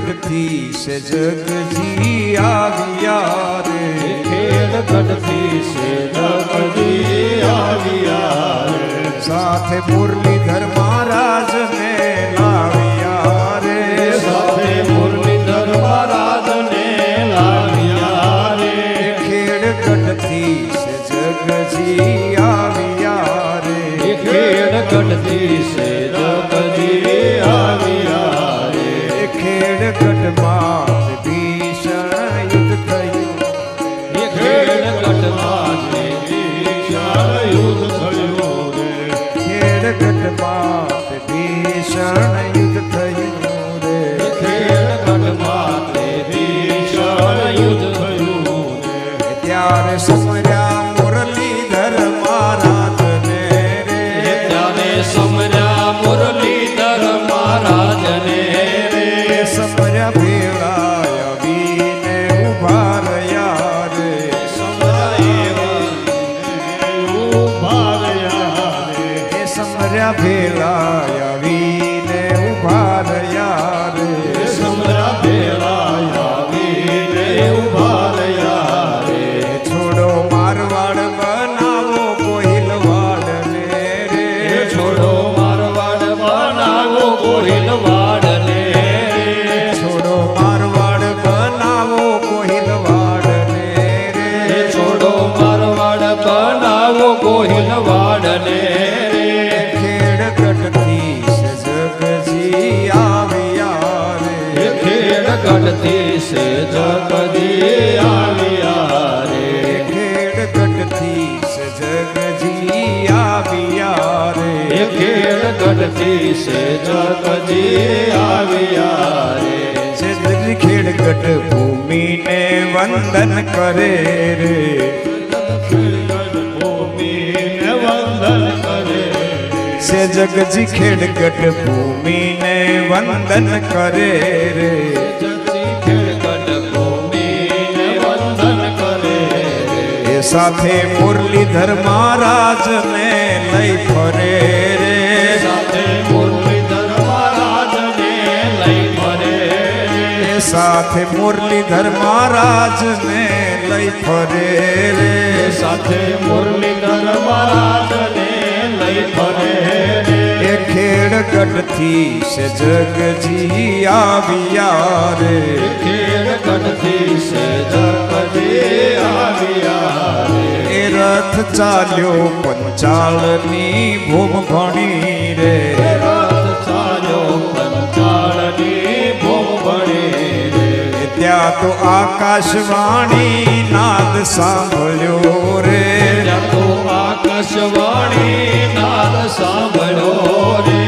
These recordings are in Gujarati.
ગઢથી સે જગજી આવ્યા રે, ખેડ ગઢથી સે જગજી આવ્યા રે, સાથે મુરલીધર મહારાજને લાવ્યા રે, સાથે મુરલીધર મહારાજને લાવ્યા રે, ખેડ ગઢથી સે જગજી આવ્યા રે, ખેડ ગઢથી સે જગજી આવ્યા રે, ખેડ ગઢમાં ભીષણ યુદ્ધ થયું, ખેડ ગઢમાં ભીષણ યુદ્ધ થયું રે, ખેડ ગઢમાં ભીષણ યુદ્ધ થયું રે, ખેડ ગઢમાં ભીષણ યુદ્ધ થયું રે, ત્યારે સમર્યા મુરલીધર મહારાજને રે, ત્યારે સમર્યા મુરલીધર મહારાજને રે, સમર્યા ભેળા આવીને ઉભા રહ્યા રે, સમર્યા ભેળા આવીને ઉભા રહ્યા રે, સમરા ભેળા આવીને ઉભા રહ્યા રે, છોડો મારવાડ બનાવો કોહિલવાડને રે, છોડો મારવાડ બનાવો કોહિલવાડને રે, છોડો મારવાડ બનાવો કોહિલવાડને રે, છોડો મારવાડ બનાવો કોહિલવાડને રે, ખેડ ગઢથી સે જગજી આવ્યા રે, ખેડ ગઢથી સે જગજી આવ્યા રે, ખેડ ગઢથી સે જગજી આવ્યા રે, ખેડ ગઢથી સે જગજી આવ્યા રે, સે જગજી ખેડ ગઢ ભૂમિને વંદન કરે રે, ભૂમિને વંદન કરે, સે જગજી ખેડ ગઢ ભૂમિને વંદન કરે રે, ખેડ ભૂમિને વંદન કરે રે, એ સાથે મુરલીધર મહારાજને લઈ ફરે રે, સાથે મુરલીધર મહારાજને લઈ ફરે રે, એ સાથે મુરલીધર મહારાજને લઈ ફરે રે, સાથે મુરલીધર મહારાજને લઈ ફરે રે, એ ખેડ ગઢથી સે જગજી આવ્યા રે, ખેડ ગઢથી સે જગજી આવ્યા રે, એ રથ ચાલ્યો પંચાળની ભૂમ ભણી રે, રથ ચાલ્યો પંચાળની ભૂમ ભણી રે, ત્યાં તો આકાશવાણી નાદ સાંભળ્યો રે, ત્યાં તો આકાશવાણી નાદ સાંભળ્યો રે,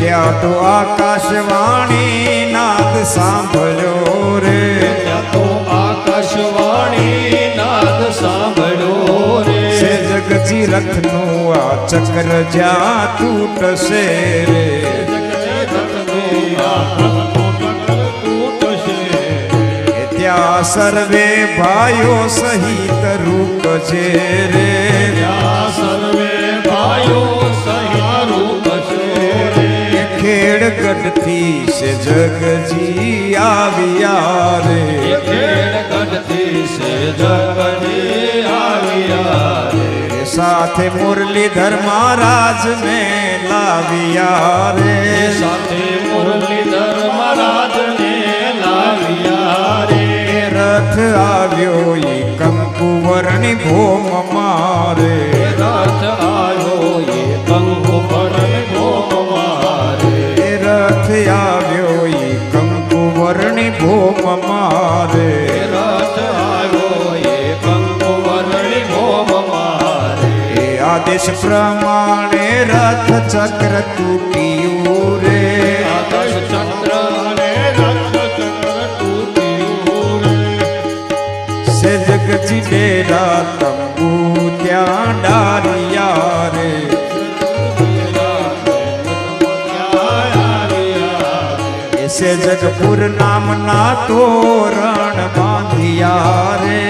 ત્યાં તો આકાશવાણી નાદ સાંભળ્યો રે, ત્યાં તો આકાશવાણી નાદ સાંભળ્યો રે, સે જગજી રથનું આ ચક્ર જ્યાં તૂટશે રે, ત્યાં સર્વે ભાઈઓ સહિત રૂકજે રે, ત્યાં સર્વે ભાઈઓ સહિત રૂપશે રે, ખેડ ગઢથી સે જગજી આવ્યા રે, ખેડ ગઢથી સે જગજી આવ્યા રે, સાથે મુરલીધર મહારાજને લાવ્યા રે, સાથે મુરલીધર મહારાજને લાવ્યા રે, રથ આવ્યો એ કંકુવર્ણી ભોમ મારે, રથ આવ્યો એ કંકુ ભરણ ભોમ મારે, રથ આવ્યો એ કંકુવર્ણી ભોમ મારે, રથ આવ્યો એ કંકુ ભરણ ભોમ મારે, એ આદેશ પ્રમાણે રથ ચક્ર તૂટ્યું રે, આકાશ ચંદ્ર અને રથ ચક્ર તૂટ્યું રે, સે જગજી ડેરા તંબુ ત્યાં ડારિયા રે, સે જગપુર નામના તોરણ બાંધિયા રે,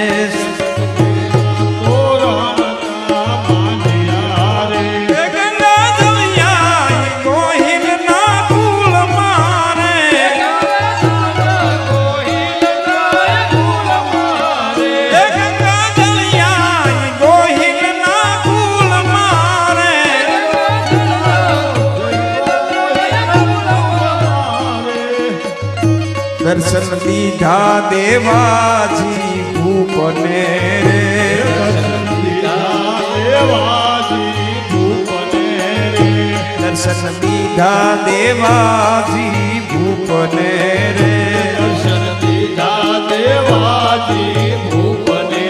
દર્શન દીધા દેવાજી ભૂપને રે દેવાજી ભૂપને રે દર્શન દીધા દેવાજી ભૂપને રે દર્શન દીધા દેવાજી ભૂપને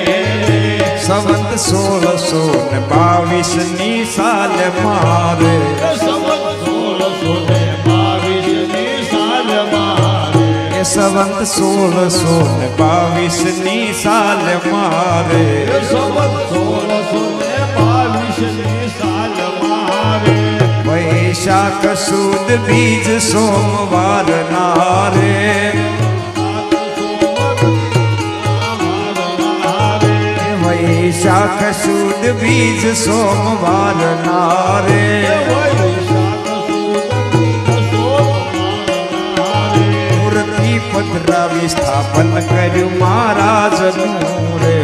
રે સંવત 1622 ની સાલ મારે સંવત 1622 ની સાલ મારે એ સંવત 1622 ની સાલ મારે સંવત 1622 ની સાલ મારે વૈશાખ સુદ બીજ સોમવાર નારે વૈશાખ સુદ બીજ સોમવાર નારે મૂર્તિ પધરાવી સ્થાપન કર્યું મહારાજનું રે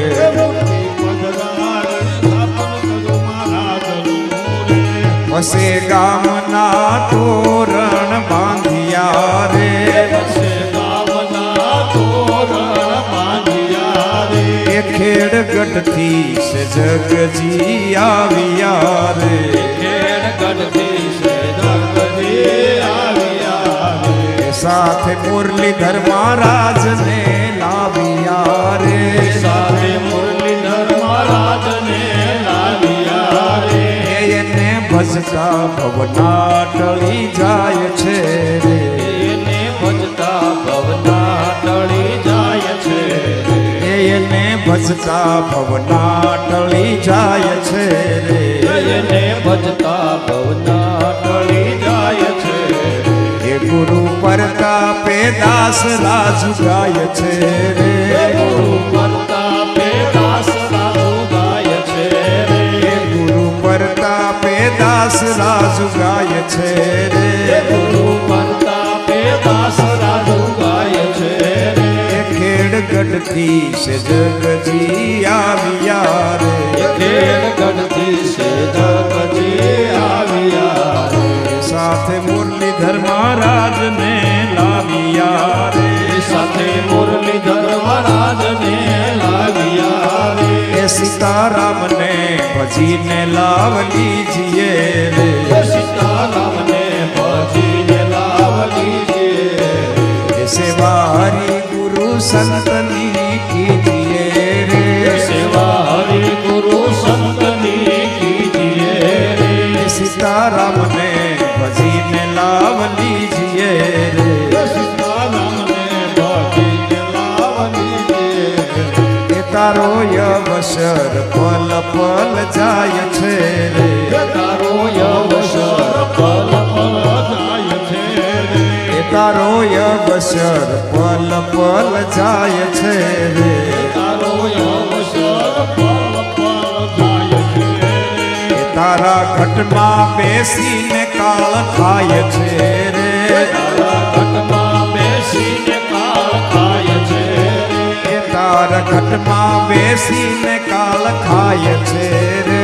વસે ગામના તોરણ બાંધિયા રે એ ખેડગઢથી છે જગજી આવ્યા રે એ સાથે મુરલીધર મહારાજને લાવ્યા રે એને ભજતા ભવના ટળી જાય છે રે એને ભજતા ભવના ટળી જાય છે રે એ ગુરુ પ્રતાપે દાસ રાજુ ગાય છે રે એ ગુરુ પ્રતાપે દાસ રાજુ ગાય છે રે એ ખેડગઢથી છે જગજી આવ્યા રે સાથે મુરલીધર મહારાજને લાવ્યા રે એ સીતારામને ભજીને લાવ લીજીએ રે એ સેવા હરિ ગુરુ સંતની કીજીએ રે એ સીતારામને ભજીને લાવ લીજીએ રે એ તારો અવસર પલ પલ જાય છે રે એ તારો અવસર પલ પલ જાય છે રે એ તારા ઘટમાં બેસીને કાળ ખાય છે રે એ તારા ઘટમાં બેસીને કાળ ખાય છે રે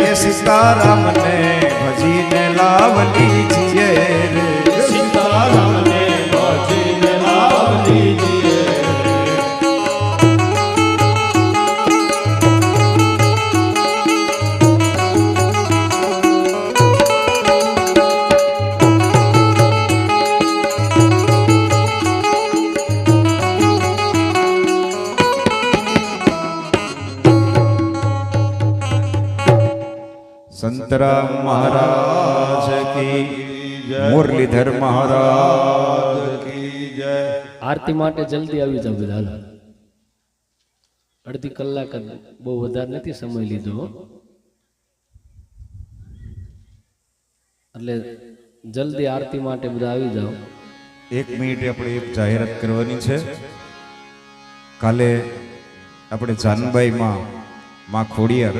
એ સીતારામને ભજીને લાવ લીજીએ રે સંતરામ મહારાજ કી મુરલીધર મહારાજ કી જય આરતી માટે જલ્દી આવી જાવ બધા હાલો. અડધી કલાક જ, બહુ વધારે નથી સમય લીધો એટલે જલ્દી આરતી માટે બધા આવી જાઓ. 1 મિનિટ આપણે એક જાહેરાત કરવાની છે. કાલે આપણે જાનબાઈમાં માં ખોડિયાર